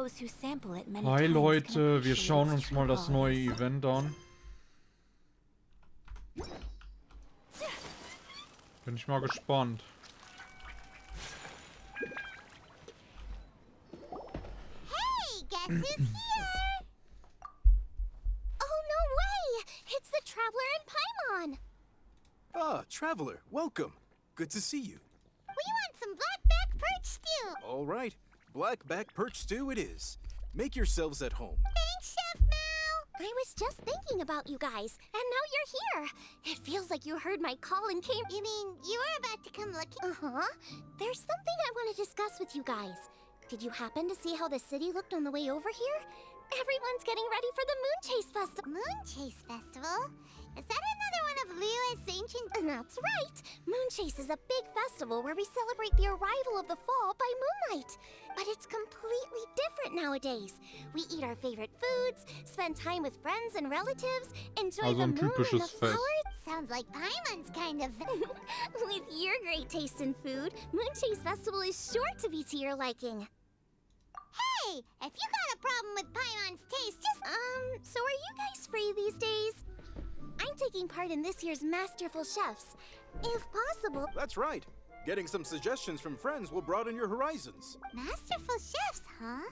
those who sample it many Hi times can Leute, wir appreciate schauen its uns true mal das neue qualities. Event an. Bin ich mal gespannt. Hey, guess who's here? Oh, no way! It's the Traveler and Paimon! Ah, Traveler, welcome. Good to see you. We want some blackback perch stew! All right, blackback perch stew it is. Make yourselves at home. Thanks, Chef Mao! I was just thinking about you guys, and now you're here. It feels like you heard my call and came. You mean you were about to come looking? Uh-huh. There's something I want to discuss with you guys. Did you happen to see how the city looked on the way over here? Everyone's getting ready for the Moon Chase Festival. Moon Chase Festival? Is that another one of Liyue's ancient... That's right! Moon Chase is a big festival where we celebrate the arrival of the fall by moonlight. But it's completely different nowadays. We eat our favorite foods, spend time with friends and relatives, enjoy Also the ein moon and the typisches Fest. flowers. Sounds like Paimon's kind of... With your great taste in food, Moon Chase Festival is sure to be to your liking. Hey, if you got a problem with Paimon's taste, just... So are you guys free these days? I'm taking part in this year's Masterful Chefs. If possible... That's right. Getting some suggestions from friends will broaden your horizons. Masterful Chefs, huh?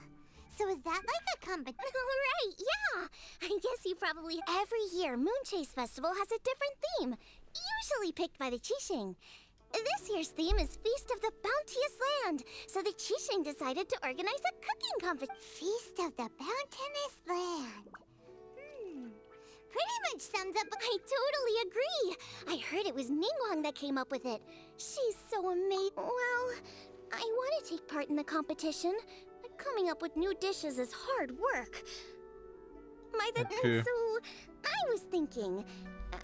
So is that like a company? Right, yeah! I guess you probably... Every year, Moon Chase Festival has a different theme, usually picked by the Qixing. This year's theme is Feast of the Bounteous Land, so the Qixing decided to organize a cooking competition. Feast of the Bounteous Land. Pretty much sums up... I totally agree. I heard it was Ningguang that came up with it. She's so amazing. Well, I want to take part in the competition, but coming up with new dishes is hard work. Okay. So, I was thinking,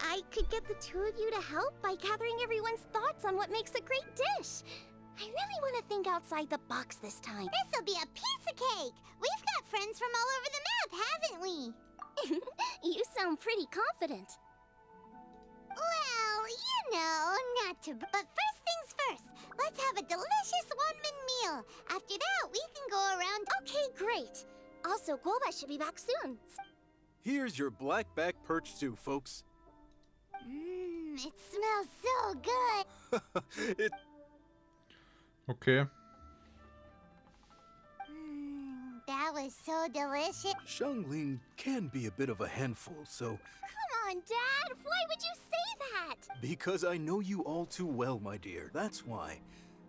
I could get the two of you to help by gathering everyone's thoughts on what makes a great dish. I really want to think outside the box this time. This'll be a piece of cake. We've got friends from all over the map, haven't we? You sound pretty confident. Well, you know, not to... But first things first, let's have a delicious one-man meal. After that, we can go around... Okay, great. Also, Golba should be back soon. Here's your blackback perch stew, folks. It smells so good. It... Okay. That was so delicious. Xiangling can be a bit of a handful, so... Come on, Dad. Why would you say that? Because I know you all too well, my dear. That's why.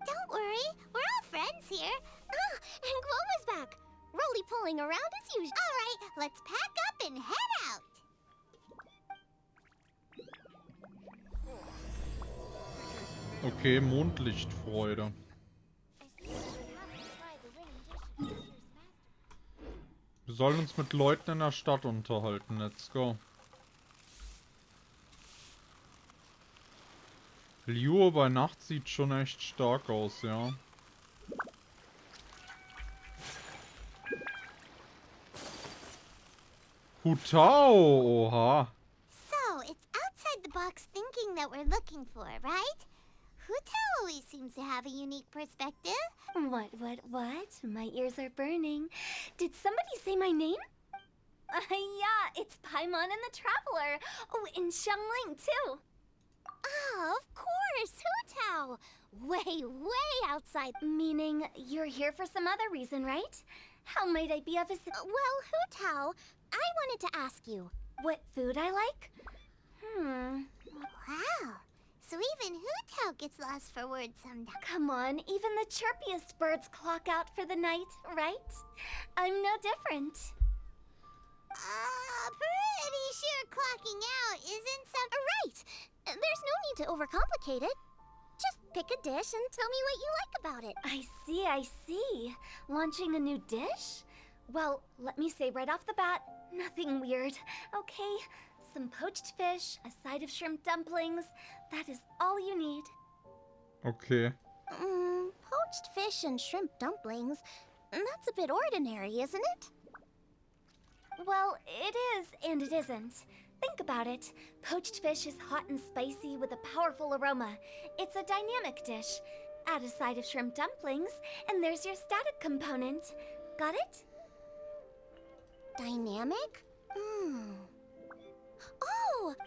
Don't worry. We're all friends here. Ah, and Gloma's back. Roly-poling around as usual. All right, let's pack up and head out. Okay, Mondlichtfreude. Wir sollen uns mit Leuten in der Stadt unterhalten. Let's go. Liyue bei Nacht sieht schon echt stark aus, ja. Hutao! Oha! So, it's outside the box thinking that we're looking for, right? Hutao always seems to have a unique perspective. What? My ears are burning. Did somebody say my name? Yeah, it's Paimon and the Traveler. Oh, and Xiangling, too. Oh, of course, Hutao. Way outside. Meaning, you're here for some other reason, right? How might I be of assistance? Well, Hutao, I wanted to ask you. What food I like? Wow. So even Hutao gets lost for words sometimes. Come on, even the chirpiest birds clock out for the night, right? I'm no different. Pretty sure clocking out isn't some... Right! There's no need to overcomplicate it. Just pick a dish and tell me what you like about it. I see. Launching a new dish? Well, let me say right off the bat, nothing weird, okay? Some poached fish, a side of shrimp dumplings. That is all you need. Okay. Poached fish and shrimp dumplings. That's a bit ordinary, isn't it? Well, it is and it isn't. Think about it. Poached fish is hot and spicy with a powerful aroma. It's a dynamic dish. Add a side of shrimp dumplings, and there's your static component. Got it? Dynamic? Oh!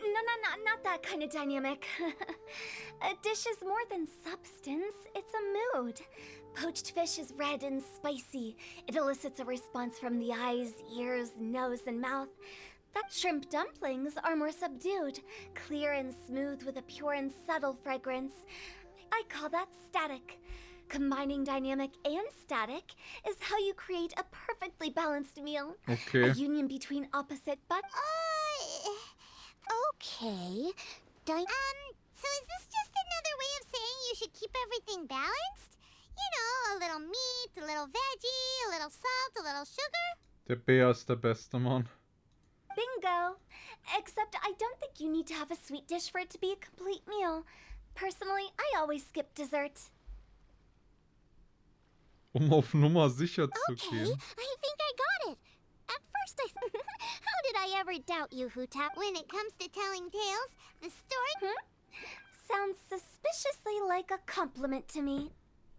No, not that kind of dynamic. A dish is more than substance, it's a mood. Poached fish is red and spicy. It elicits a response from the eyes, ears, nose, and mouth. That shrimp dumplings are more subdued, clear and smooth with a pure and subtle fragrance. I call that static. Combining dynamic and static is how you create a perfectly balanced meal. Okay. A union between opposite but... Okay. So is this just another way of saying you should keep everything balanced? You know, a little meat, a little veggie, a little salt, a little sugar? Der Bär ist der beste Mann. Bingo! Except I don't think you need to have a sweet dish for it to be a complete meal. Personally, I always skip dessert. Auf Nummer sicher zu Okay, gehen. I think I got it. At first how did I ever doubt you, Hutap? When it comes to telling tales, the story... Sounds suspiciously like a compliment to me.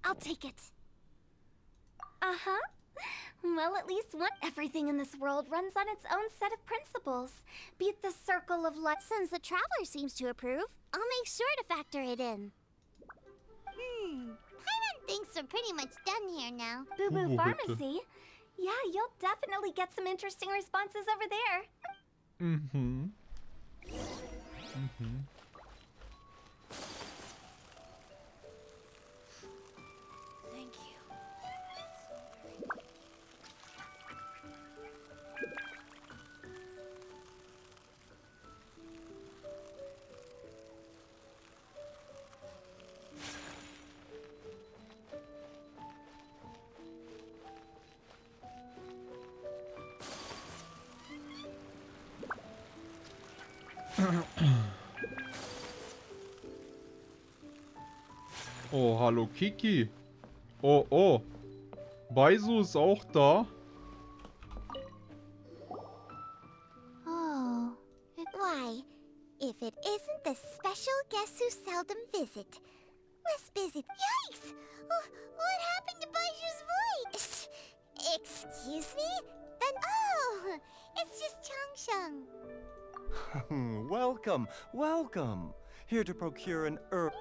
I'll take it. Uh-huh. Well, at least everything in this world runs on its own set of principles. Be it the circle of life. Since the Traveler seems to approve, I'll make sure to factor it in. Paimon thinks we're pretty much done here now. Boo Boo Oh, bitte. Pharmacy? Yeah, you'll definitely get some interesting responses over there. Mhm. Thank you. Oh, hallo Kiki. Oh, oh. Baisu ist auch da. Oh, why? If it isn't the special guests who seldom visit. Let's visit. Yikes! Oh, what happened to Baiju's voice? Excuse me? Then, oh, it's just Changsheng. Welcome, welcome. Here to procure an herb.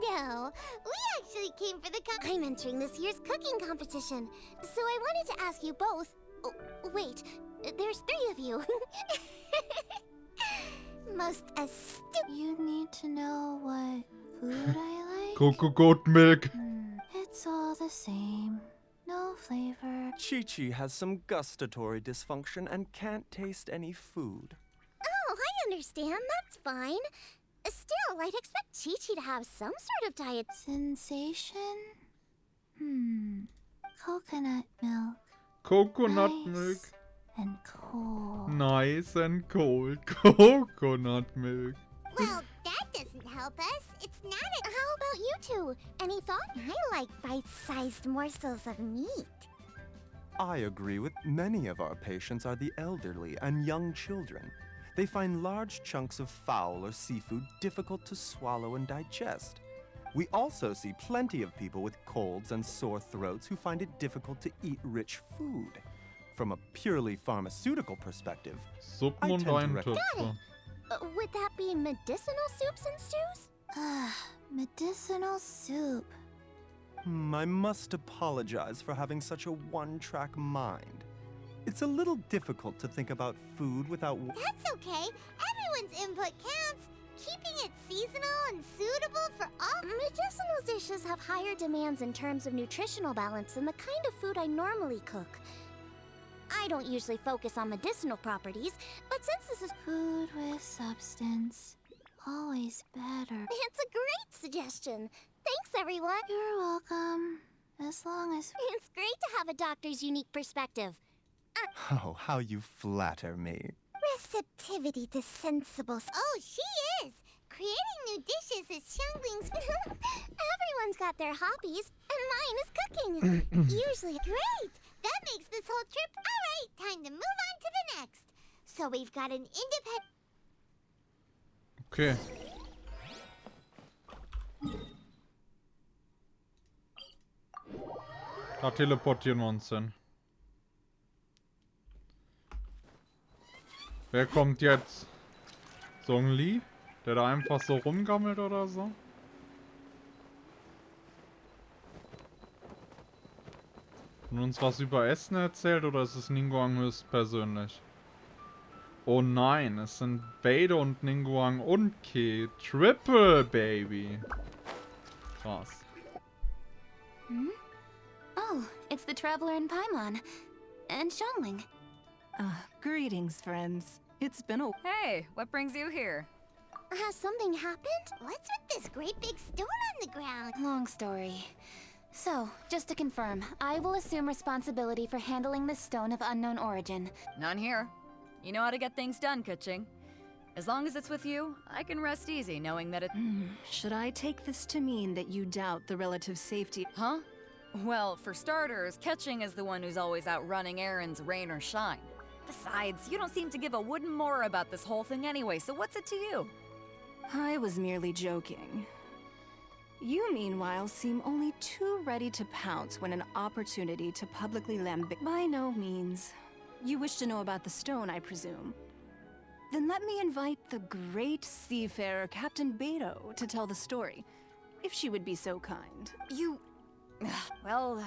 No. We actually came for the I'm entering this year's cooking competition. So I wanted to ask you both. Oh, wait, there's 3 of you. Most astute. You need to know what food I like? Cocoa goat milk. It's all the same. No flavor. Chi-Chi has some gustatory dysfunction and can't taste any food. Oh, I understand. That's fine. Still, I'd expect Chi-Chi to have some sort of diet. Sensation? Coconut milk. Coconut Nice. milk. And cold. Nice and cold. Coconut milk. Well, that doesn't help us. It's not a... How about you two? Any thought? I like bite-sized morsels of meat. I agree with many of our patients are the elderly and young children. They find large chunks of fowl or seafood difficult to swallow and digest. We also see plenty of people with colds and sore throats who find it difficult to eat rich food. From a purely pharmaceutical perspective, Suppen und I tend to Eintöpfe. Would that be medicinal soups and stews? Medicinal soup. I must apologize for having such a one-track mind. It's a little difficult to think about food without... That's okay. Everyone's input counts. Keeping it seasonal and suitable for all... Medicinal dishes have higher demands in terms of nutritional balance than the kind of food I normally cook. I don't usually focus on medicinal properties, but since this is food with substance, always better. It's a great suggestion. Thanks, everyone. You're welcome. As long as... It's great to have a doctor's unique perspective. Oh, how you flatter me. Receptivity to sensible... Oh, she is! Creating new dishes is Xiangling's... Everyone's got their hobbies, and mine is cooking. Usually... Great! That makes this whole trip... Alright, time to move on to the next. So we've got an independent... Okay. Da teleportieren wir uns hin. Wer kommt jetzt? Song Lee? Der da einfach so rumgammelt oder so? Und uns was über Essen erzählt oder ist es Ningguang höchstpersönlich? Oh nein, es sind Beidou und Ningguang und Ki. Triple Baby. Krass. Oh, it's the Traveler and Paimon. And Xiangling. Greetings, friends. It's been a... Hey, what brings you here? Has something happened? What's with this great big stone on the ground? Long story. So, just to confirm, I will assume responsibility for handling this stone of unknown origin. None here. You know how to get things done, Kuching. As long as it's with you, I can rest easy knowing that it... Should I take this to mean that you doubt the relative safety? Huh? Well, for starters, Kuching is the one who's always out running errands, rain or shine. Besides, you don't seem to give a wooden more about this whole thing anyway, so what's it to you? I was merely joking. You, meanwhile, seem only too ready to pounce when an opportunity to publicly lambaste... By no means. You wish to know about the stone, I presume. Then let me invite the great seafarer Captain Beidou to tell the story, if she would be so kind. You... Well,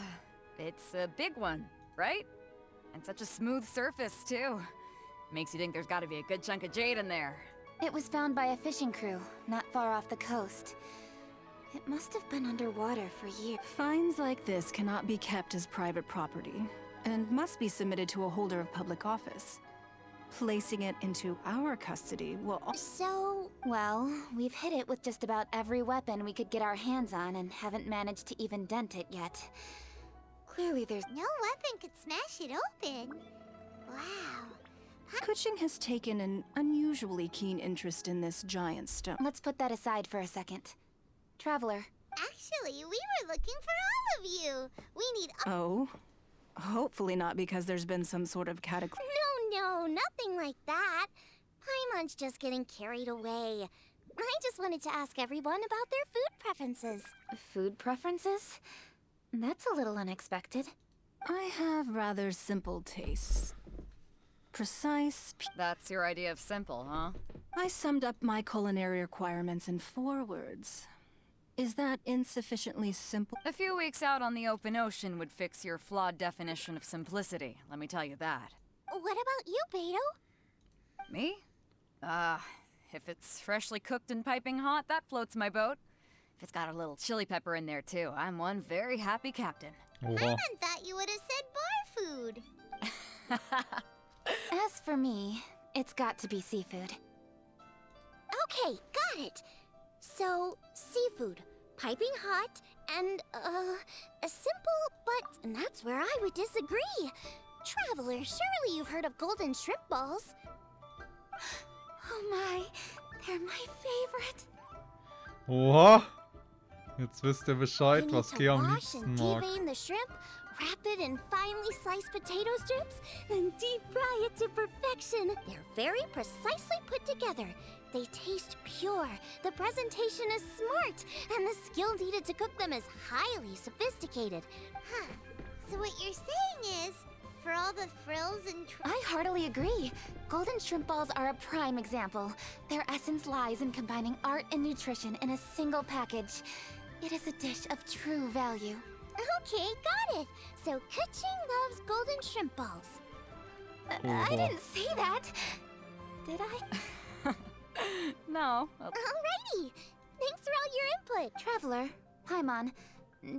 it's a big one, right? And such a smooth surface, too. Makes you think there's gotta be a good chunk of jade in there. It was found by a fishing crew, not far off the coast. It must have been underwater for years. Finds like this cannot be kept as private property, and must be submitted to a holder of public office. Placing it into our custody will So, Well, we've hit it with just about every weapon we could get our hands on and haven't managed to even dent it yet. Clearly there's... no weapon could smash it open. Wow. Kuching has taken an unusually keen interest in this giant stone. Let's put that aside for a second. Traveler, Actually, we were looking for all of you. We need... Oh? Hopefully not because there's been some sort of cataclysm. No, nothing like that. Paimon's just getting carried away. I just wanted to ask everyone about their food preferences. food preferences? That's a little unexpected. I have rather simple tastes. Precise. That's your idea of simple, huh? I summed up my culinary requirements in 4 words. Is that insufficiently simple? A few weeks out on the open ocean would fix your flawed definition of simplicity, let me tell you that. What about you, Beidou? Me? If it's freshly cooked and piping hot, that floats my boat. If it's got a little chili pepper in there too, I'm one very happy captain. Oha. I thought you would have said bar food. As for me, it's got to be seafood. Okay, got it. So, seafood, piping hot, and, a simple, but that's where I would disagree. Traveler, surely you've heard of golden shrimp balls. Oh my, they're my favorite. Oha. Jetzt wisst ihr Bescheid, You need was to Ki am wash liebsten and mag. devein the shrimp, wrap it in finely sliced potato strips, and deep fry it to perfection. They're very precisely put together. They taste pure, the presentation is smart, and the skill needed to cook them is highly sophisticated. Huh. So what you're saying is, for all the frills and... I heartily agree. Golden shrimp balls are a prime example. Their essence lies in combining art and nutrition in a single package. It is a dish of true value. Okay, got it. So Kuching loves golden shrimp balls. I didn't say that. Did I? No. Alrighty. Thanks for all your input. Traveler, Paimon,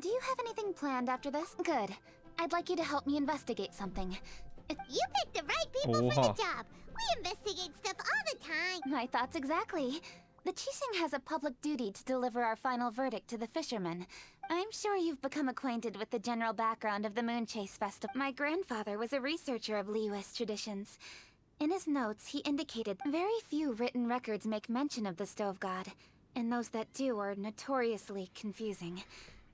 do you have anything planned after this? Good. I'd like you to help me investigate something. You picked the right people for Oha. the job. We investigate stuff all the time. My thoughts exactly. The Qixing has a public duty to deliver our final verdict to the fishermen. I'm sure you've become acquainted with the general background of the Moon Chase Festival. My grandfather was a researcher of Liyue's traditions. In his notes, he indicated very few written records make mention of the Stove God, and those that do are notoriously confusing.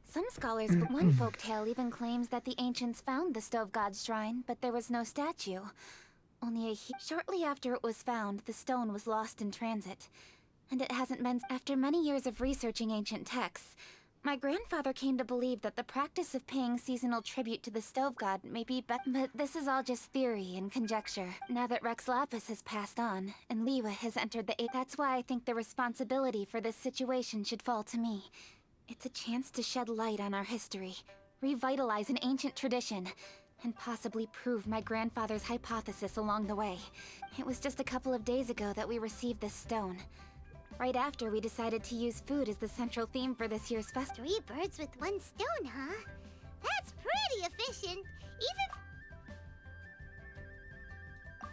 Some scholars, but one folktale even claims that the ancients found the Stove God's shrine, but there was no statue. Shortly after it was found, the stone was lost in transit. And it hasn't been... After many years of researching ancient texts, My grandfather came to believe that the practice of paying seasonal tribute to the stove god may be but this is all just theory and conjecture. Now that Rex Lapis has passed on, and Liwa has entered the that's why I think the responsibility for this situation should fall to me. It's a chance to shed light on our history, revitalize an ancient tradition, and possibly prove my grandfather's hypothesis along the way. It was just a couple of days ago that we received this stone. Right after we decided to use food as the central theme for this year's festival. 3 birds with 1 stone, huh? That's pretty efficient.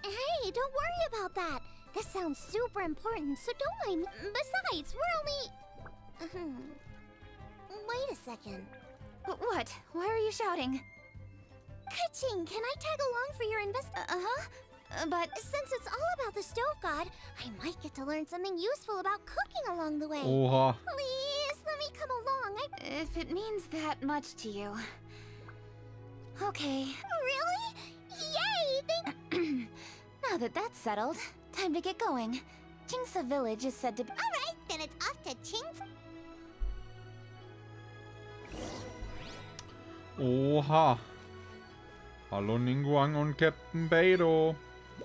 Hey, don't worry about that. This sounds super important, so don't mind. Besides, we're only... Wait a second. What? Why are you shouting? Ka-ching, can I tag along for your But since it's all about the stove god, I might get to learn something useful about cooking along the way. Oha. Please, let me come along. if it means that much to you. Okay. Really? Yay! Now that that's settled, time to get going. Jingsa village is said to be— Alright, then it's off to Ching's. Oha. Hallo Ningguang und Captain Beidou.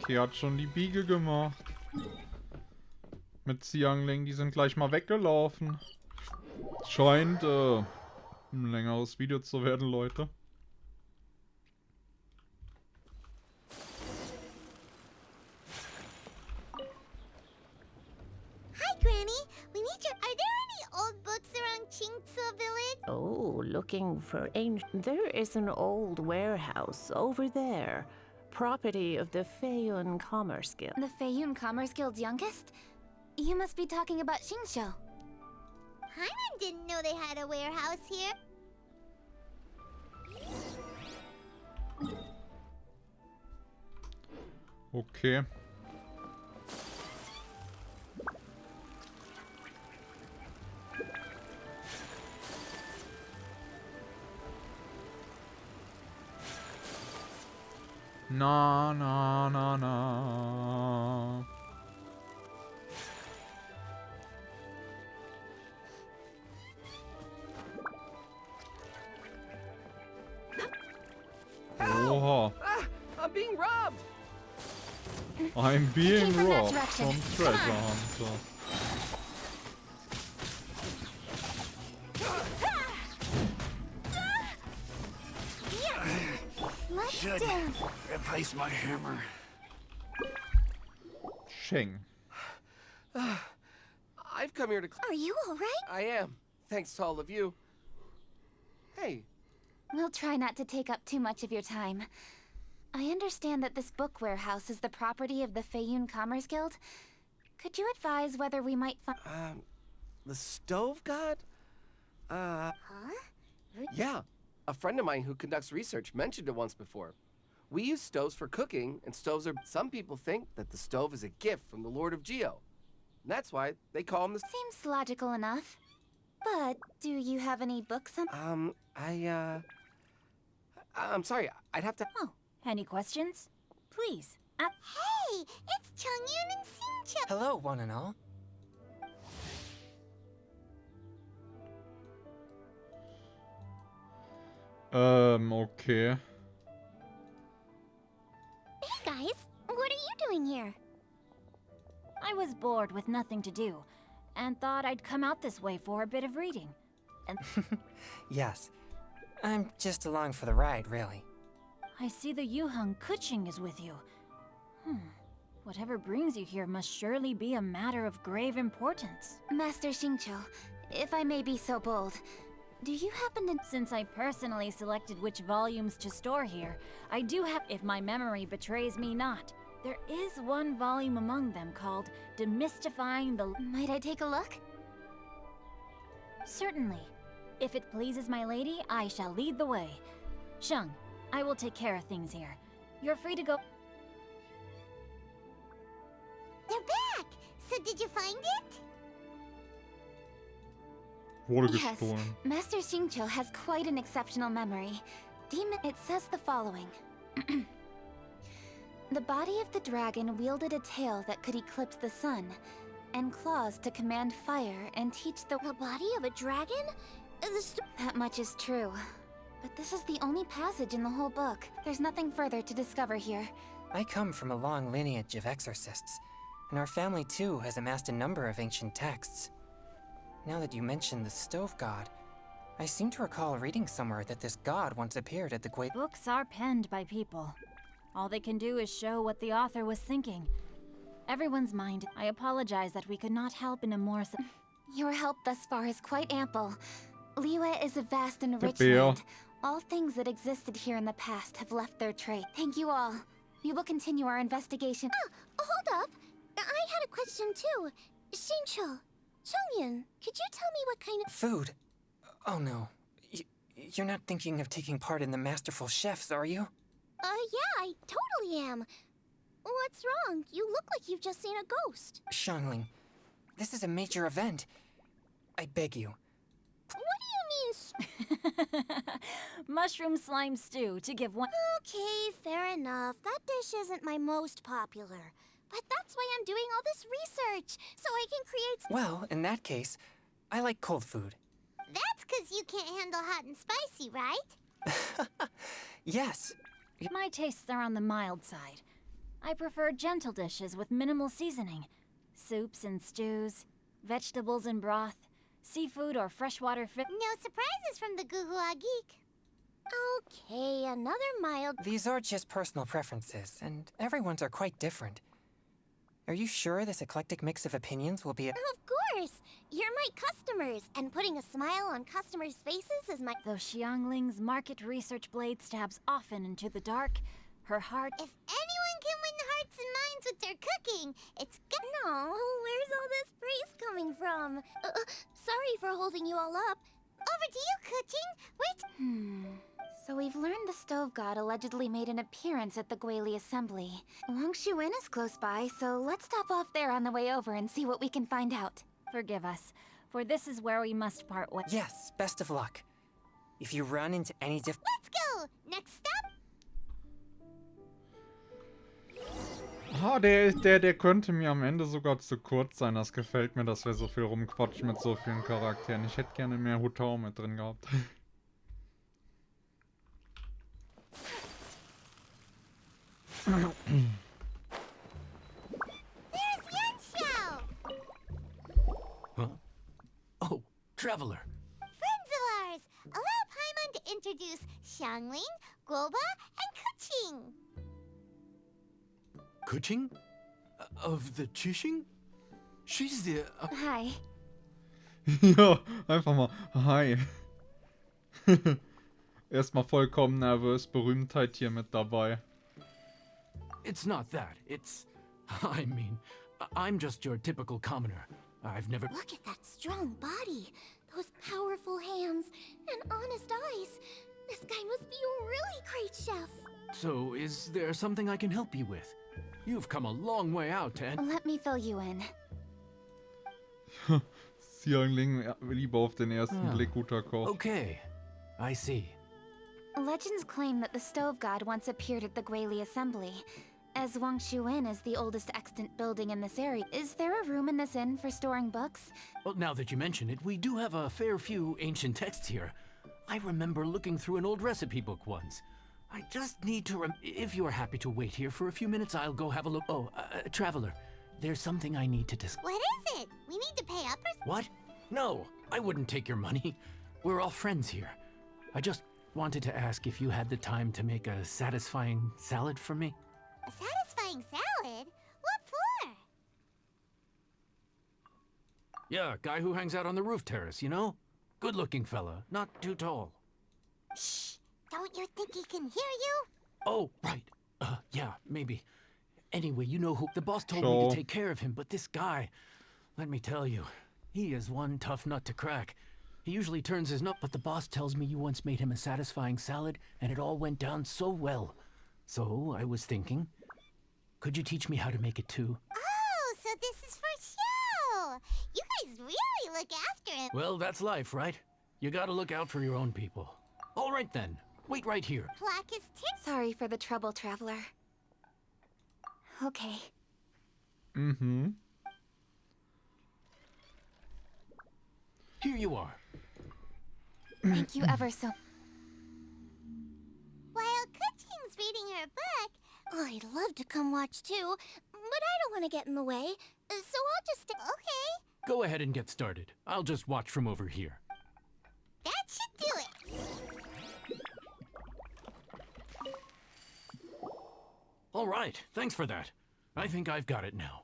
Hier hat schon die Biege gemacht. Mit Xiangling, die sind gleich mal weggelaufen. Scheint ein längeres Video zu werden, Leute. Hi, Granny. We need your... Are there any old books around Chingsa village? Oh, looking for ancient. There is an old warehouse over there. Property of the Feiyun Commerce Guild. the Feiyun Commerce Guild's youngest? You must be talking about Xingqiu. Paimon didn't know they had a warehouse here. Okay. Na, na, na, na. Oha. I'm being robbed! I'm being Came from that robbed direction. from Treasure Hunter. Let's Should dance. replace my hammer. Sheng. I've come here to... Are you alright? I am. Thanks to all of you. Hey, We'll try not to take up too much of your time. I understand that this book warehouse is the property of the Feiyun Commerce Guild. Could you advise whether we might find— the stove god? Huh? Yeah. A friend of mine who conducts research mentioned it once before. We use stoves for cooking, and stoves are... Some people think that the stove is a gift from the Lord of Geo. And that's why they call him the... Seems logical enough. But do you have any books on— I'm sorry, I'd have to... Oh, any questions? Please. Hey, it's Changyun and Xingqiu. Hello, one and all. Okay. Hey guys, what are you doing here? I was bored with nothing to do, and thought I'd come out this way for a bit of reading. And Yes. I'm just along for the ride, really. I see the Yuheng Kuching is with you. Whatever brings you here must surely be a matter of grave importance. Master Xingqiu, if I may be so bold, do you happen to— Since I personally selected which volumes to store here, I do have, if my memory betrays me not, there is one volume among them called Demystifying the... Might I take a look? Certainly. If it pleases my lady, I shall lead the way. Sheng, I will take care of things here. You're free to go. They're back! So did you find it? Wurde Yes, gestohlen. Master Xingqiu has quite an exceptional memory. It says the following. The body of the dragon wielded a tail that could eclipse the sun, and claws to command fire and teach the— The body of a dragon? That much is true. But this is the only passage in the whole book. There's nothing further to discover here. I come from a long lineage of exorcists, and our family too has amassed a number of ancient texts. Now that you mention the stove god, I seem to recall reading somewhere that this god once appeared at the Books are penned by people. All they can do is show what the author was thinking. Everyone's mind. I apologize that we could not help in a more... Your help thus far is quite ample. Liyue is a vast and rich Bill. land. All things that existed here in the past have left their trace. Thank you all. We will continue our investigation. Hold up. I had a question too. Shincho, Chongyun, could you tell me what kind of food. Oh no. You're not thinking of taking part in the Masterful Chefs, are you? Yeah, I totally am. What's wrong? You look like you've just seen a ghost. Xiangling, this is a major event. I beg you. What do you mean? Mushroom slime stew, to give one... Okay, fair enough. That dish isn't my most popular. But that's why I'm doing all this research, so I can create... Well, in that case, I like cold food. That's 'cause you can't handle hot and spicy, right? Yes. My tastes are on the mild side. I prefer gentle dishes with minimal seasoning. Soups and stews, vegetables and broth, seafood or freshwater fish. No surprises from the Guhua Geek. Okay, another mild... These are just personal preferences, and everyone's are quite different. Are you sure this eclectic mix of opinions will be Of course! You're my customers, and putting a smile on customers' faces is my... Though Xiangling's market research blade stabs often into the dark, her heart... If anyone can win hearts and minds with their cooking, it's good. No, where's all this praise coming from? Sorry for holding you all up. Over to you, Kuching. Wait. So we've learned the stove god allegedly made an appearance at the Guili assembly. Wangshuin is close by, so let's stop off there on the way over and see what we can find out. Forgive us, for this is where we must part ways. Yes, best of luck. If you run into any Let's go! Next stop! Ah, der könnte mir am Ende sogar zu kurz sein. Das gefällt mir, dass wir so viel rumquatschen mit so vielen Charakteren. Ich hätte gerne mehr Hutao mit drin gehabt. There's Yanxiao! Huh? Oh, Traveler. Friends of ours! Allow Paimon to introduce Xiangling, Guoba, and Kuching. Kuching? Of the Chishing? She's the... Hi. Ja, einfach mal. Hi. Erstmal vollkommen nervös. Berühmtheit hier mit dabei. It's not that. It's... I mean, I'm just your typical commoner. I've never... Look at that strong body, those powerful hands, and honest eyes. This guy must be a really great chef. So, is there something I can help you with? You've come a long way out, and... Let me fill you in. Xiangling, Liebe auf den ersten Blick, guter Koch. Okay, I see. Legends claim that the stove god once appeared at the Guili assembly. As Wangshuin is the oldest extant building in this area, is there a room in this inn for storing books? Well, now that you mention it, we do have a fair few ancient texts here. I remember looking through an old recipe book once. I just need to if you're happy to wait here for a few minutes, I'll go have a look. Oh, Traveler, there's something I need to discuss. What is it? We need to pay up or... What? No, I wouldn't take your money. We're all friends here. I just wanted to ask if you had the time to make a satisfying salad for me. A satisfying salad? What for? Yeah, guy who hangs out on the roof terrace, you know? Good-looking fella, not too tall. Shh! Don't you think he can hear you? Oh, right. Yeah, maybe. Anyway, you know who... The boss told me to take care of him, but this guy... Let me tell you, he is one tough nut to crack. He usually turns his nut, but the boss tells me you once made him a satisfying salad, and it all went down so well. So, I was thinking, could you teach me how to make it too? Oh, so this is for show! You guys really look after him. Well, that's life, right? You gotta look out for your own people. All right then, wait right here. Plaque is Sorry for the trouble, Traveler. Okay. Mm-hmm. Here you are. Thank you ever so. While Kuching's reading her book, I'd love to come watch too, but I don't want to get in the way, so I'll just okay. Go ahead and get started. I'll just watch from over here. That should do it. All right, thanks for that. I think I've got it now.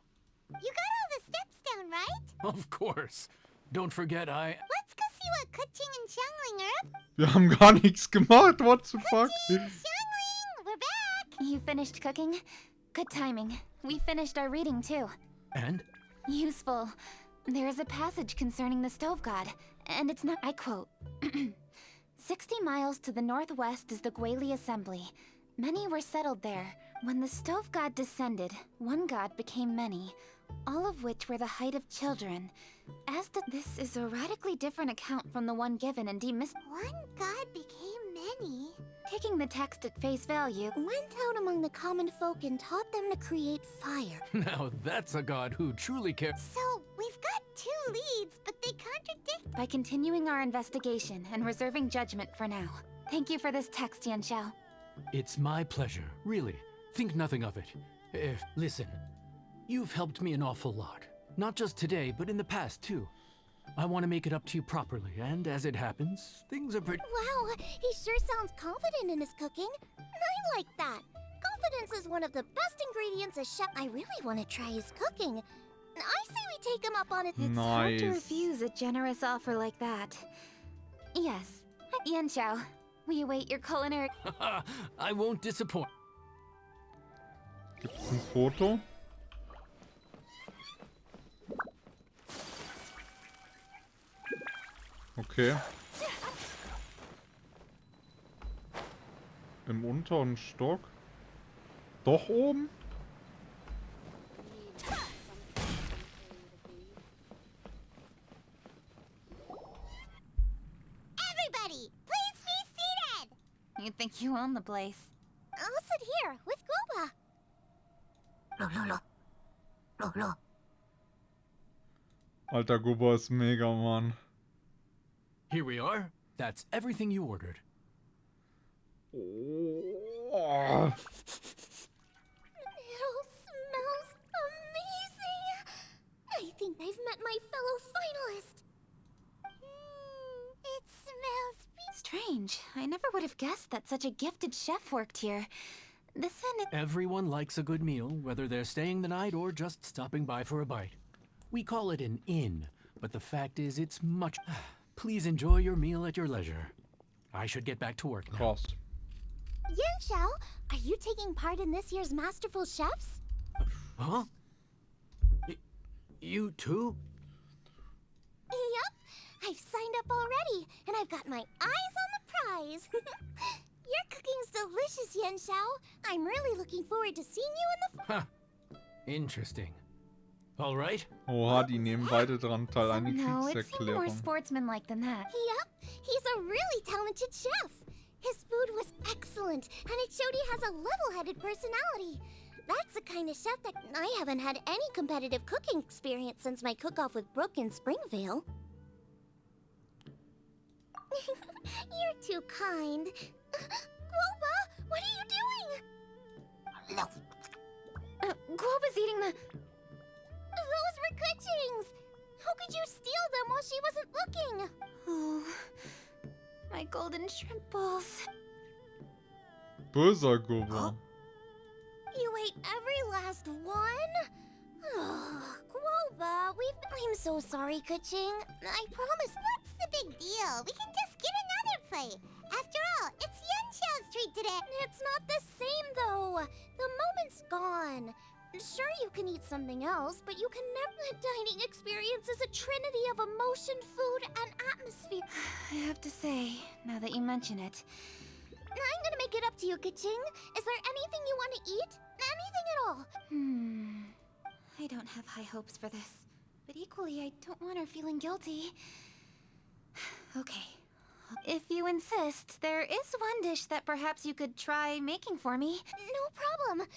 You got all the steps down, right? Of course. Don't forget Let's go see what Kuching and Xiangling are up. Wir haben gar nichts gemacht. What the fuck? Xiangling, we're back. You finished cooking? Good timing. We finished our reading too. And? Useful. There is a passage concerning the stove god, and it's not. I quote 60 miles to the northwest is the Guili assembly. Many were settled there. When the stove god descended, one god became many, all of which were the height of children. This is a radically different account from the one given in One god became many. Taking the text at face value, Went out among the common folk and taught them to create fire. Now that's a god who truly cares. So, we've got 2 leads, but they contradict. by continuing our investigation and reserving judgment for now. Thank you for this text, Yanxiao. It's my pleasure, really. Think nothing of it. Listen, you've helped me an awful lot. Not just today, but in the past, too. I want to make it up to you properly, and as it happens, things are pretty— Wow, he sure sounds confident in his cooking. I like that. Confidence is one of the best ingredients a chef. I really want to try his cooking. I say we take him up on it. It's hard to Nice. refuse a generous offer like that. Yes, Yanxiao, we await your culinary— I won't disappoint. Gibt's ein Foto? Okay. Im unteren Stock? Doch oben? Everybody, please be seated. You think you own the place. I'll sit here with Guoba. Alter, Gubba ist mega, Mann. Here we are. That's everything you ordered. Oh. It all smells amazing. I think I've met my fellow finalist. It smells Strange. I never would have guessed that such a gifted chef worked here. This and it— Everyone likes a good meal, whether they're staying the night or just stopping by for a bite. We call it an inn, but the fact is it's much— Please enjoy your meal at your leisure. I should get back to work now. Krass. Yanxiao, are you taking part in this year's Masterful Chefs? Huh? You too? Yup, I've signed up already, and I've got my eyes on the prize. Your cooking's delicious, Yanxiao. I'm really looking forward to seeing you in the— Huh. Interesting. All right. Oha, die nehmen beide dran teil. Eine No, it seemed more Kriegserklärung. sportsmanlike than that. Yup, he's a really talented chef. His food was excellent, and it showed he has a level-headed personality. That's the kind of chef that— I haven't had any competitive cooking experience since my cook-off with Brooke in Springvale. You're too kind. Guoba, what are you doing? Guoba's eating the— Those were Kuching's. How could you steal them while she wasn't looking? Oh, my golden shrimp balls. Böser Gubba. You ate every last one? Oh, Guoba, I'm so sorry, Kuching. I promise. What's the big deal? We can just get another plate. After all, it's Yanxiao's treat today. It's not the same, though. The moment's gone. Sure, you can eat something else, but you can never— The dining experience is a trinity of emotion, food, and atmosphere. I have to say, now that you mention it, I'm gonna make it up to you, Kuching. Is there anything you want to eat? Anything at all? I don't have high hopes for this. But equally, I don't want her feeling guilty. Okay. If you insist, there is one dish that perhaps you could try making for me. No problem.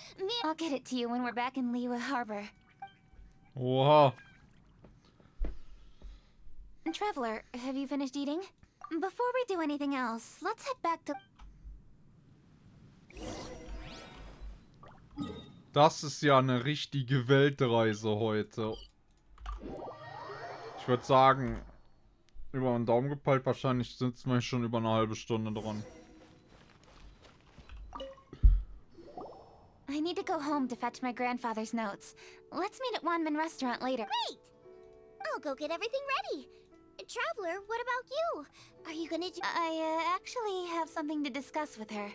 I'll get it to you when we're back in Liyue Harbor. Oha. Traveler, have you finished eating? Before we do anything else, let's head back to... Das ist ja eine richtige Weltreise heute. Ich würde sagen, über den Daumen gepeilt, wahrscheinlich sitzen wir schon über eine halbe Stunde dran. I need to go home to fetch my grandfather's notes. Let's meet at Wanman Restaurant later. Great! I'll go get everything ready. Traveler, what about you? Are you gonna do... I actually have something to discuss with her.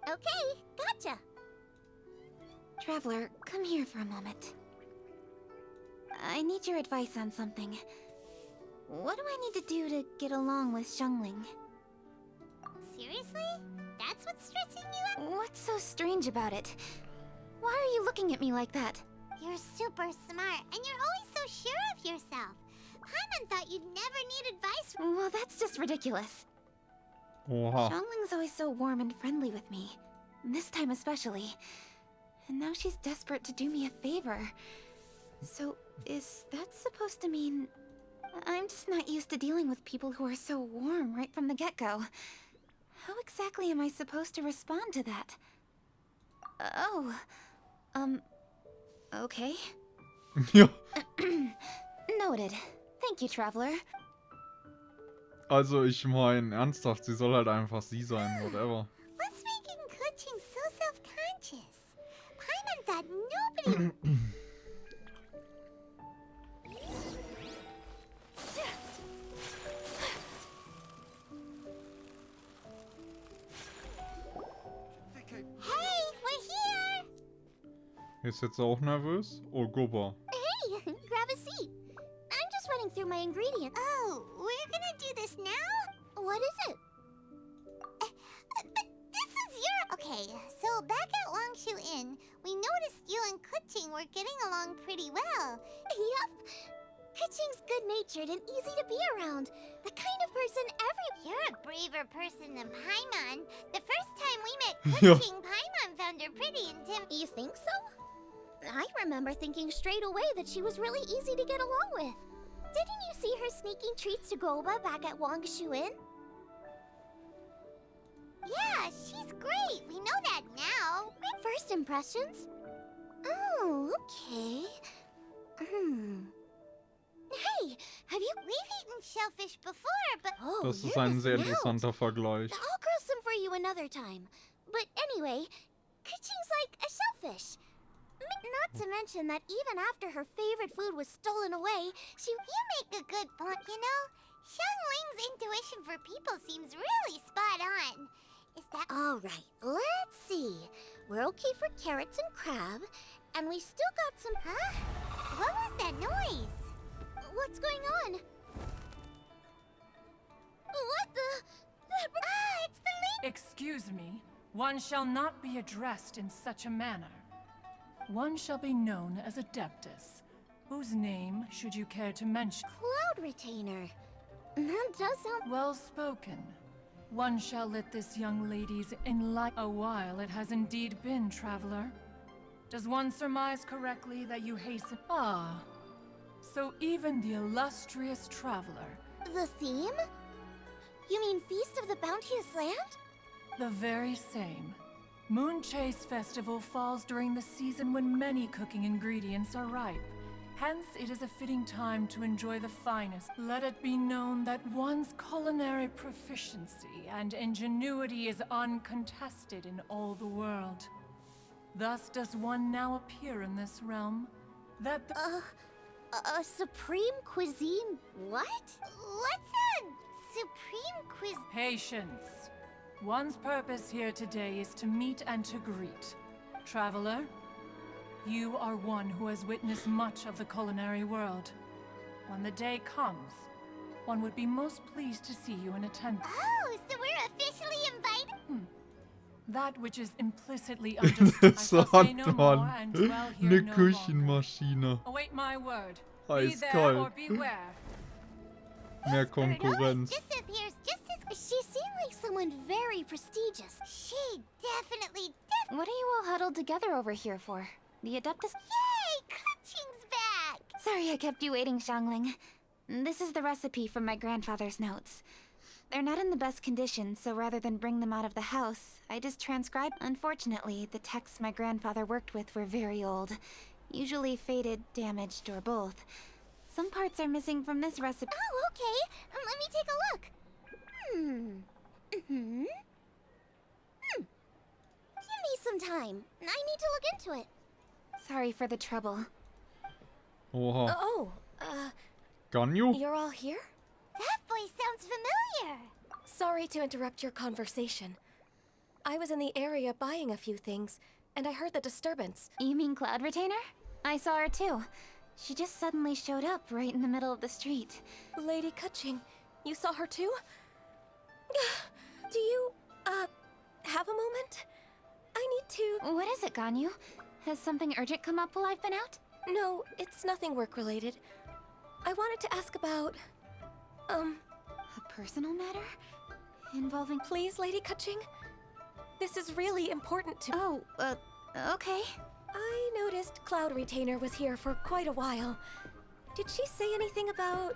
Okay, gotcha. Traveler, come here for a moment. I need your advice on something. What do I need to do to get along with Xiangling? Seriously? That's what's stressing you out? What's so strange about it? Why are you looking at me like that? You're super smart, and you're always so sure of yourself. Paimon thought you'd never need advice from... Well, that's just ridiculous. Oha. Xiangling's always so warm and friendly with me. This time especially. And now she's desperate to do me a favor. So, is that supposed to mean... I'm just not used to dealing with people who are so warm right from the get-go. How exactly am I supposed to respond to that? Okay. Ja. Noted. Thank you, Traveler. Also ich meine, ernsthaft, sie soll halt einfach sie sein, whatever. What's making Kuching so self-conscious? Paimon thought nobody... Hey, we're here! Ist jetzt auch nervös? Oh, Gubba. Hey, grab a seat. I'm just running through my ingredients. Oh, we're gonna do this now? What is it? But this is your... Okay, so back at Wangshu Inn, we noticed you and Kuching were getting along pretty well. Yup. Kuching's good-natured and easy to be around. The kind of person You're a braver person than Paimon. The first time we met Kuching, Paimon found her pretty intimidating. You think so? I remember thinking straight away that she was really easy to get along with. Didn't you see her sneaking treats to Goba back at Wangshu Inn? Yeah, she's great. We know that now. First impressions? Oh, okay. Hey, have you... We've eaten shellfish before, but... Oh, Das ist ein sehr interessanter Vergleich. I'll grill some for you another time. But anyway, Kuching's like a shellfish. Not to mention that even after her favorite food was stolen away, You make a good point, you know? Xiangling's intuition for people seems really spot on. Is that... Alright, let's see. We're okay for carrots and crab, and we still got some... Huh? What was that noise? What's going on? What the... it's the lady... Excuse me. One shall not be addressed in such a manner. One shall be known as Adeptus, whose name should you care to mention. Cloud Retainer. That does sound... Well spoken. One shall let this young lady's enlighten... A while it has indeed been, traveler. Does one surmise correctly that you hasten... Ah. So even the illustrious traveler... The theme? You mean Feast of the Bounteous Land? The very same. Moon Chase Festival falls during the season when many cooking ingredients are ripe. Hence, it is a fitting time to enjoy the finest. Let it be known that one's culinary proficiency and ingenuity is uncontested in all the world. Thus does one now appear in this realm, that the... A supreme cuisine? What? What's a supreme cuisine? Patience. One's purpose here today is to meet and to greet. Traveler, you are one who has witnessed much of the culinary world. When the day comes, one would be most pleased to see you in attendance. Oh, so we're officially invited? That which is implicitly understood. I shall say no more and dwell here Eine no longer. Küchenmaschine. Await my word. Be there or Eiskalt. beware. Mehr Konkurrenz. Disappears just as... She seemed like someone very prestigious. She definitely... What are you all huddled together over here for? The Adeptus... Yay! Kuching's back! Sorry I kept you waiting, Xiangling. This is the recipe from my grandfather's notes. They're not in the best condition, so rather than bring them out of the house, I just transcribed. Unfortunately, the texts my grandfather worked with were very old. Usually faded, damaged, or both. Some parts are missing from this recipe. Oh, okay. Let me take a look. Give me some time. I need to look into it. Sorry for the trouble. Oha. Oh, Ganyu? you're all here? That voice sounds familiar. Sorry to interrupt your conversation. I was in the area buying a few things, and I heard the disturbance. You mean Cloud Retainer? I saw her too. She just suddenly showed up right in the middle of the street. Lady Kutching, you saw her too? Do you, have a moment? I need to... What is it, Ganyu? Has something urgent come up while I've been out? No, it's nothing work-related. I wanted to ask about... A personal matter? Involving... Please, Lady Kutching? This is really important to... Oh, okay. I noticed Cloud Retainer was here for quite a while. Did she say anything about...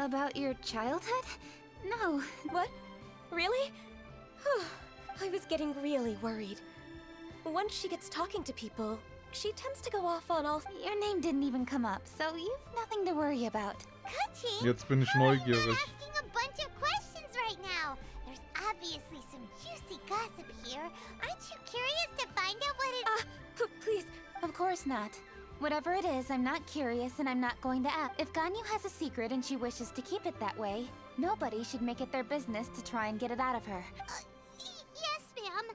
About your childhood? No. What? Really? I was getting really worried. Once she gets talking to people, she tends to go off on all... Your name didn't even come up, so you've nothing to worry about. Kutching? Jetzt bin ich I'm neugierig. asking a bunch of questions right now. There's obviously some juicy gossip here. Aren't you curious to find out what it... Please. Of course not. Whatever it is, I'm not curious and I'm not going to ask. If Ganyu has a secret and she wishes to keep it that way, nobody should make it their business to try and get it out of her. Yes, ma'am.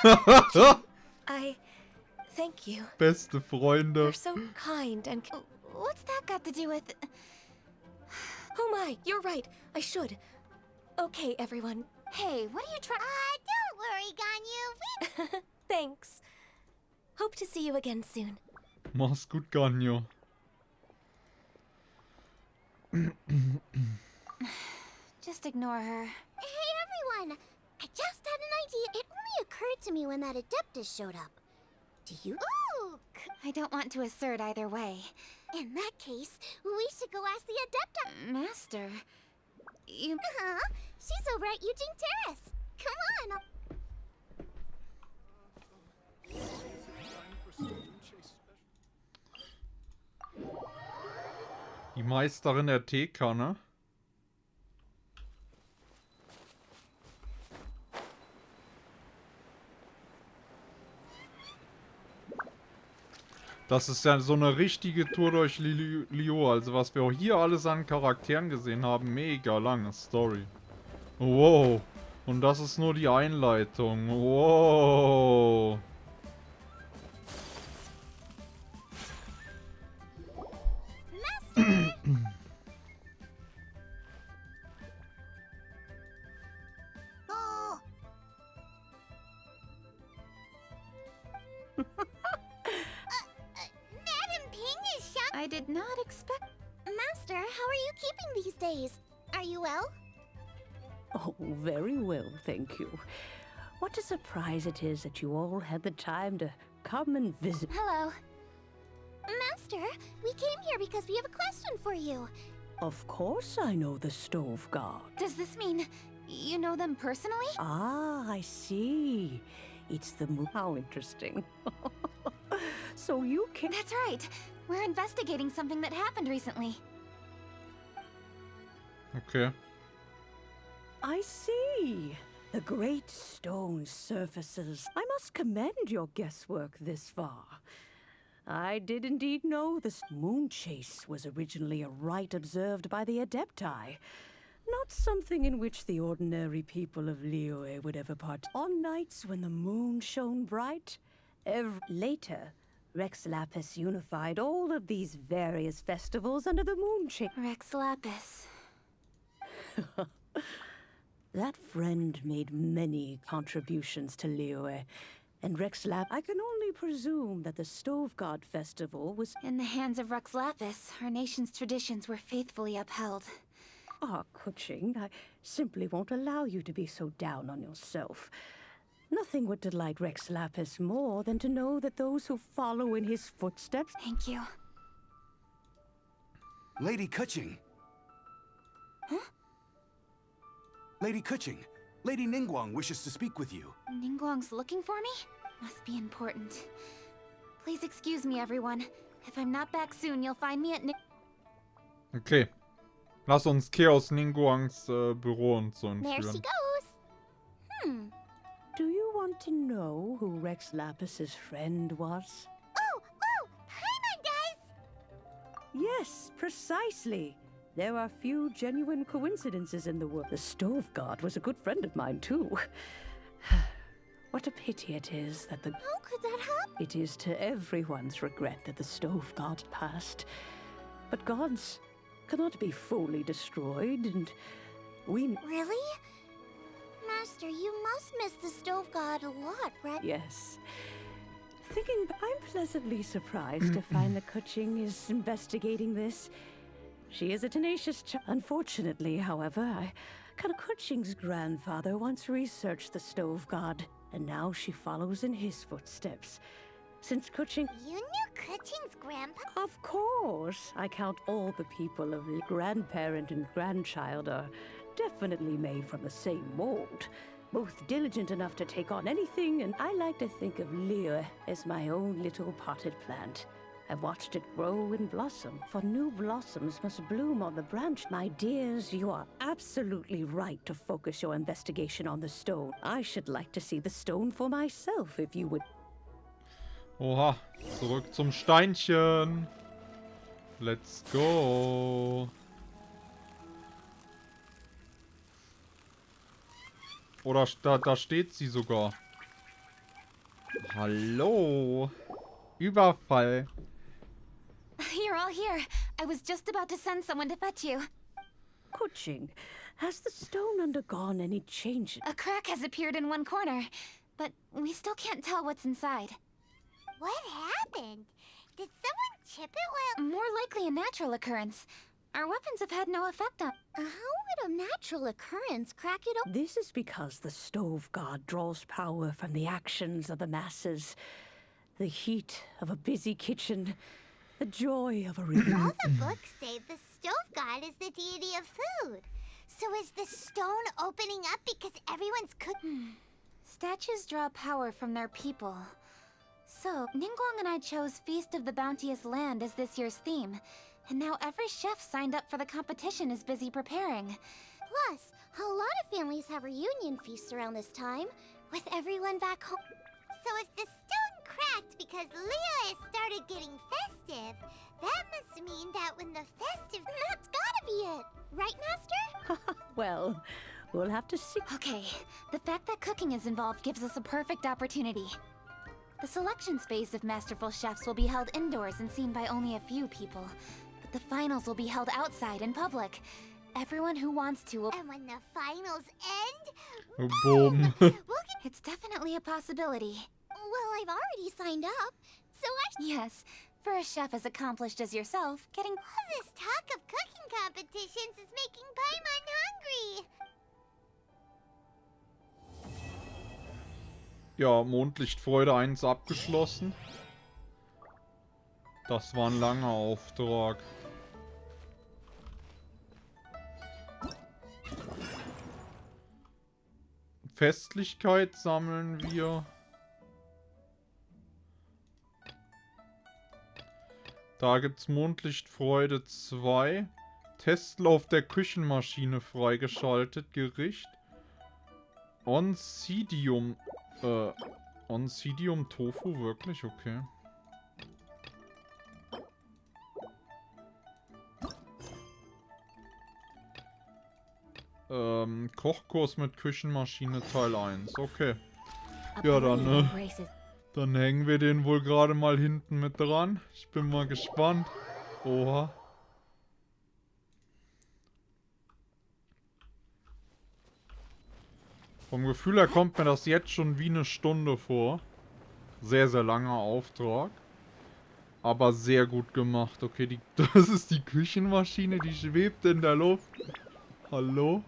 Bye, I... Thank you. Beste Freunde. You're so kind and... What's that got to do with... Oh my, you're right. I should. Okay, everyone. Hey, what are you trying... don't worry, Ganyu. Thanks. Hope to see you again soon. Mach's gut, Ganyu. Just ignore her. Hey, everyone. I just had an idea. It only occurred to me when that Adeptus showed up. Do you... Ooh! I don't want to assert either way. In that case, we should go ask the Adepta... Master... You... Uh-huh. She's over at Eugene Terrace. Come on. Die Meisterin der Teekanne. Das ist ja so eine richtige Tour durch Lio. Also was wir hier alles an Charakteren gesehen haben. Mega lange Story. Wow. Und das ist nur die Einleitung. Wow. Madam Ping is shocked. I did not expect... Master, how are you keeping these days? Are you well? Oh, very well, thank you. What a surprise it is that you all had the time to come and visit. Hello. Master, we came here because we have a question for you. Of course I know the Stove God. Does this mean you know them personally? Ah, I see. It's the How interesting. So you can... That's right. We're investigating something that happened recently. Okay. I see. The great stone surfaces. I must commend your guesswork this far. I did indeed know the moon chase was originally a rite observed by the Adepti. Not something in which the ordinary people of Liyue would ever part. On nights when the moon shone bright, later, Rex Lapis unified all of these various festivals under the moon chase. Rex Lapis. That friend made many contributions to Liyue, and Rex Lapis. I can only presume that the Stove God Festival was... In the hands of Rex Lapis, our nation's traditions were faithfully upheld. Ah, Kuching, I simply won't allow you to be so down on yourself. Nothing would delight Rex Lapis more than to know that those who follow in his footsteps... Thank you. Lady Kuching. Huh? Lady Kuching, Lady Ningguang wishes to speak with you. Ningguang's looking for me? Must be important. Please excuse me, everyone. If I'm not back soon, you'll find me at Okay. Lass uns Ke aus Ningguangs Büro und so There she entführen. goes. Do you want to know who Rex Lapis's friend was? Oh, Paimon does! Yes, precisely. There are few genuine coincidences in the world. The Stove God was a good friend of mine, too. What a pity it is that the... How could that happen? It is to everyone's regret that the Stove God passed. But gods cannot be fully destroyed, and we... Really? Master, you must miss the Stove God a lot, right? Yes. I'm pleasantly surprised to find that Kuching is investigating this. She is a tenacious Unfortunately, however, Kuching's grandfather once researched the Stove God, and now she follows in his footsteps. Since Kuching... You knew Kuching's grandpa? Of course! I count all the people of grandparent and grandchild are definitely made from the same mold. Both diligent enough to take on anything, and I like to think of Leah as my own little potted plant. I've watched it grow and blossom, for new blossoms must bloom on the branch. My dears, you are absolutely right to focus your investigation on the stone. I should like to see the stone for myself, if you would... Oha, zurück zum Steinchen. Let's go. Oder da steht sie sogar. Hallo. Überfall. You're all here. I was just about to send someone to fetch you. Kuching, has the stone undergone any changes? A crack has appeared in one corner, but we still can't tell what's inside. What happened? Did someone chip it while... More likely a natural occurrence. Our weapons have had no effect on... How would a natural occurrence crack it open? This is because the Stove God draws power from the actions of the masses. The heat of a busy kitchen. The joy of a All the books say the Stove God is the deity of food. So is the stone opening up because everyone's cooking? Statues draw power from their people. So, Ningguang and I chose Feast of the Bounteous Land as this year's theme. And now every chef signed up for the competition is busy preparing. Plus, a lot of families have reunion feasts around this time, with everyone back home. So if the stone cracked because Leah has started getting festive, that must mean that when the festive... That's gotta be it! Right, Master? Well, we'll have to see. Okay, the fact that cooking is involved gives us a perfect opportunity. The selection phase of masterful chefs will be held indoors and seen by only a few people. But the finals will be held outside in public. Everyone who wants to will... And when the finals end... Boom. It's definitely a possibility. Well, I've already signed up, so Yes, for a chef as accomplished as yourself, getting... All this talk of cooking competitions is making Paimon hungry. Ja, Mondlichtfreude 1 abgeschlossen. Das war ein langer Auftrag. Festlichkeit sammeln wir. Da gibt's Mondlichtfreude 2. Testlauf der Küchenmaschine freigeschaltet. Gericht. Oncidium. Oncidium Tofu, wirklich? Okay. Kochkurs mit Küchenmaschine Teil 1. Okay. Ja, dann hängen wir den wohl gerade mal hinten mit dran. Ich bin mal gespannt. Oha. Vom Gefühl her kommt mir das jetzt schon wie eine Stunde vor. Sehr, sehr langer Auftrag. Aber sehr gut gemacht. Okay, das ist die Küchenmaschine, die schwebt in der Luft. Hallo?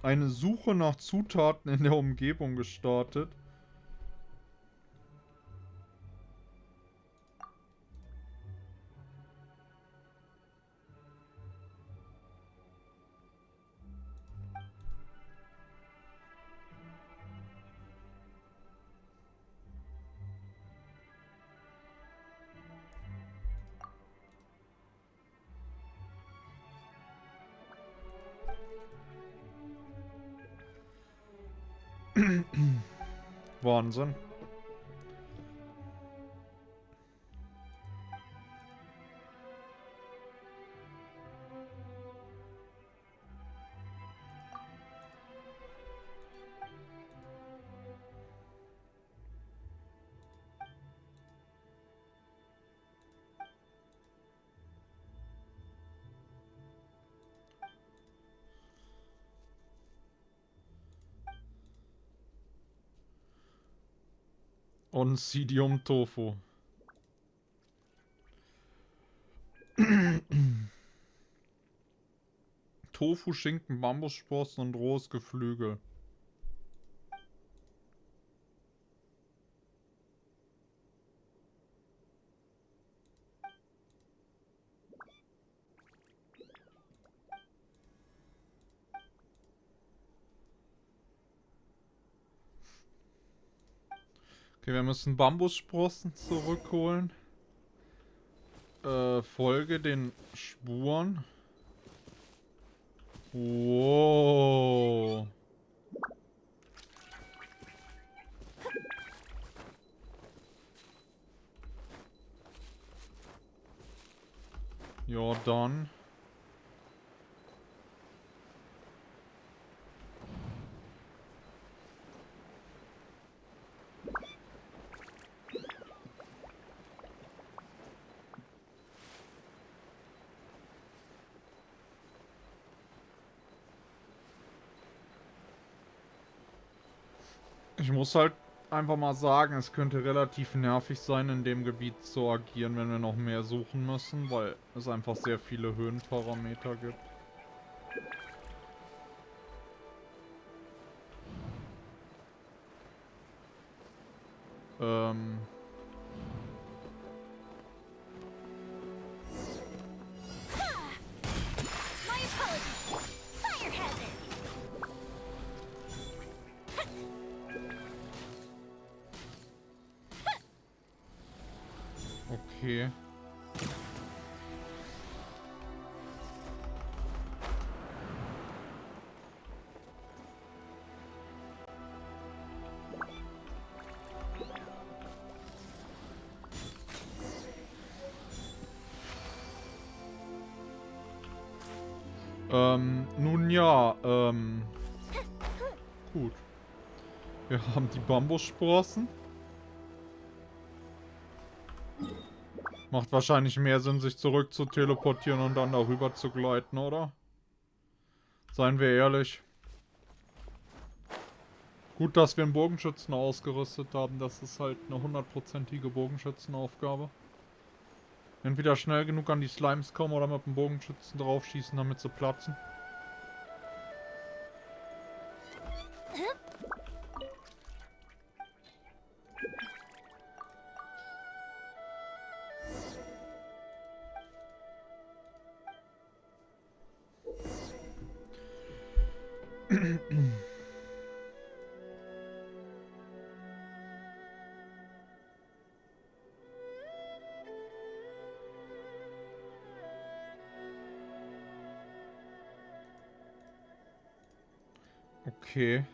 Eine Suche nach Zutaten in der Umgebung gestartet. Wahnsinn. Oncidium Tofu. Tofu, Schinken, Bambussprossen und rohes Geflügel. Okay, wir müssen Bambussprossen zurückholen. Folge den Spuren. Wow. Ja, dann. Ich muss halt einfach mal sagen, es könnte relativ nervig sein, in dem Gebiet zu agieren, wenn wir noch mehr suchen müssen, weil es einfach sehr viele Höhenparameter gibt. Okay. Nun ja, gut. Wir haben die Bambussprossen. Macht wahrscheinlich mehr Sinn, sich zurück zu teleportieren und dann darüber zu gleiten, oder? Seien wir ehrlich. Gut, dass wir einen Bogenschützen ausgerüstet haben. Das ist halt eine 100%ige Bogenschützenaufgabe. Entweder schnell genug an die Slimes kommen oder mit dem Bogenschützen draufschießen, damit sie platzen. Okay.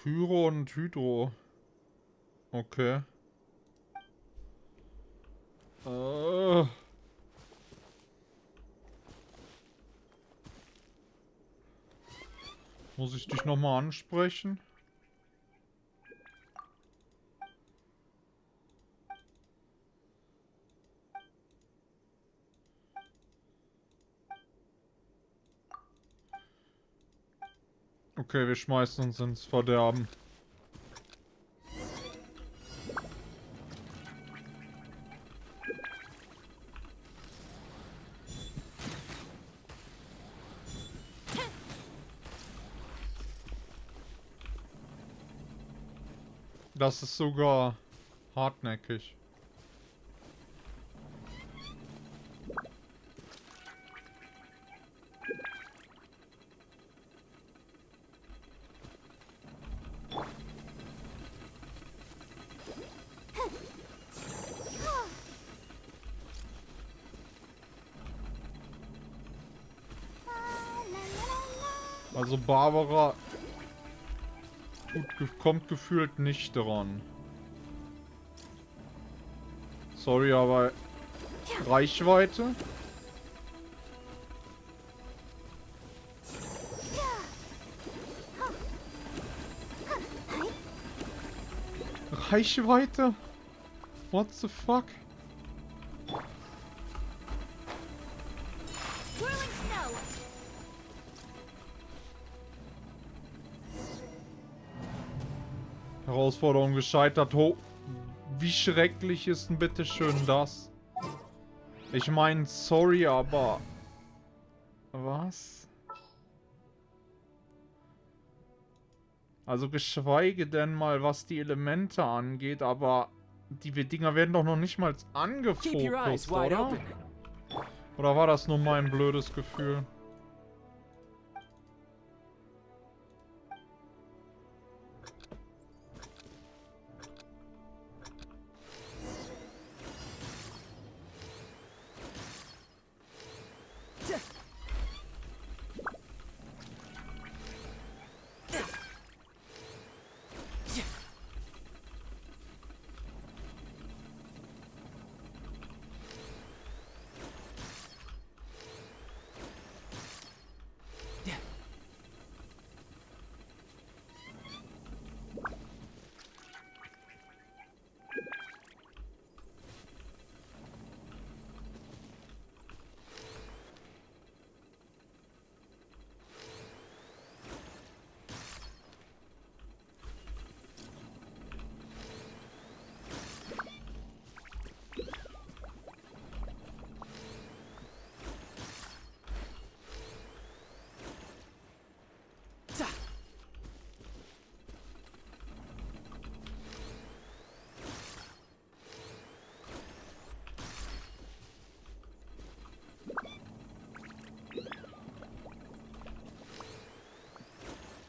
Pyro und Hydro. Okay. Muss ich dich nochmal ansprechen? Okay, wir schmeißen uns ins Verderben. Das ist sogar hartnäckig. Also Barbara kommt gefühlt nicht dran. Sorry, aber Reichweite? Reichweite? What the fuck? Herausforderung gescheitert. Wie schrecklich ist denn bitte schön das? Ich meine, sorry, aber... Was? Also geschweige denn mal, was die Elemente angeht, aber die Dinger werden doch noch nicht mal angefokust, oder? Oder war das nur mein blödes Gefühl?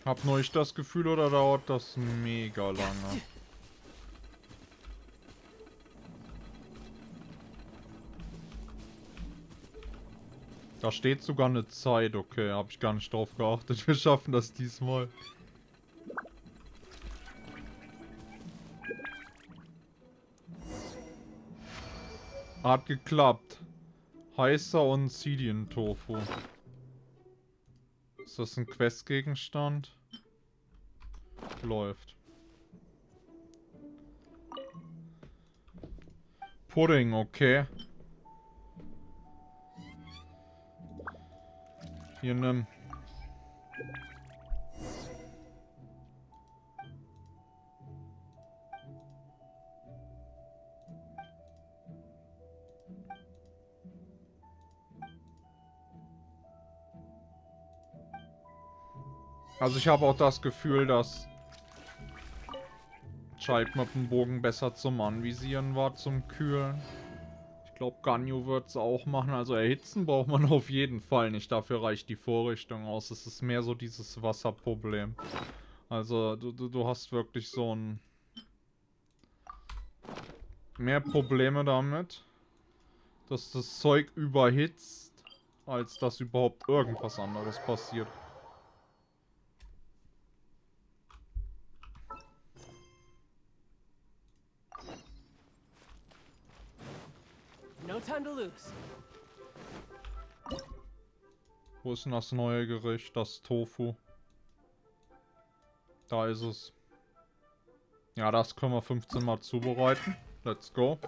Hab nur ich das Gefühl, oder dauert das mega lange? Da steht sogar eine Zeit, okay, hab ich gar nicht drauf geachtet. Wir schaffen das diesmal. Hat geklappt. Heißer und Sidien-Tofu. Ist das ein Questgegenstand? Läuft. Pudding, okay. Hier, nimm. Also ich habe auch das Gefühl, dass Scheit mit dem Bogen besser zum Anvisieren war, zum Kühlen. Ich glaube, Ganyu wird es auch machen. Also erhitzen braucht man auf jeden Fall nicht. Dafür reicht die Vorrichtung aus. Es ist mehr so dieses Wasserproblem. Also du hast wirklich so ein... mehr Probleme damit, dass das Zeug überhitzt, als dass überhaupt irgendwas anderes passiert. time to lose. Wo ist denn das neue Gericht? Das Tofu. Da ist es. Ja, das können wir 15 Mal zubereiten. Let's go.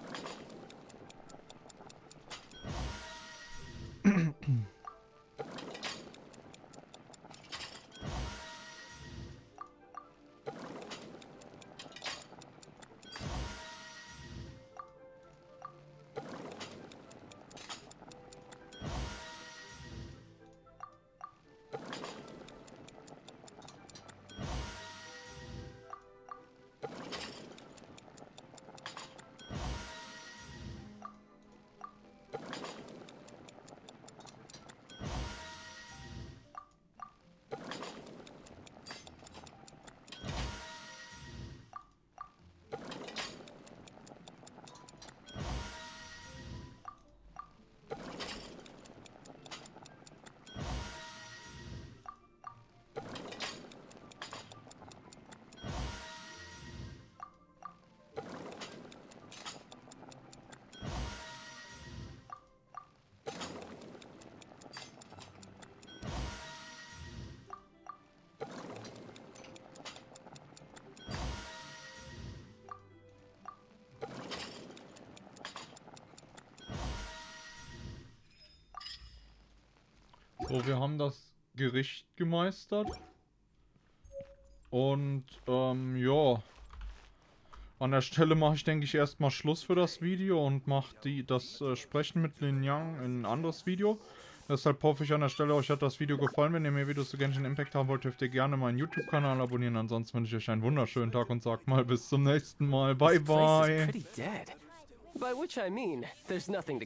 So, wir haben das Gericht gemeistert. Und, ja. An der Stelle mache ich, denke ich, erstmal Schluss für das Video und mache das Sprechen mit Lin Yang in ein anderes Video. Deshalb hoffe ich an der Stelle, euch hat das Video gefallen. Wenn ihr mehr Videos zu Genshin Impact haben wollt, dürft ihr gerne meinen YouTube-Kanal abonnieren. Ansonsten wünsche ich euch einen wunderschönen Tag und sagt mal bis zum nächsten Mal. Bye, bye. By which I mean, there's nothing to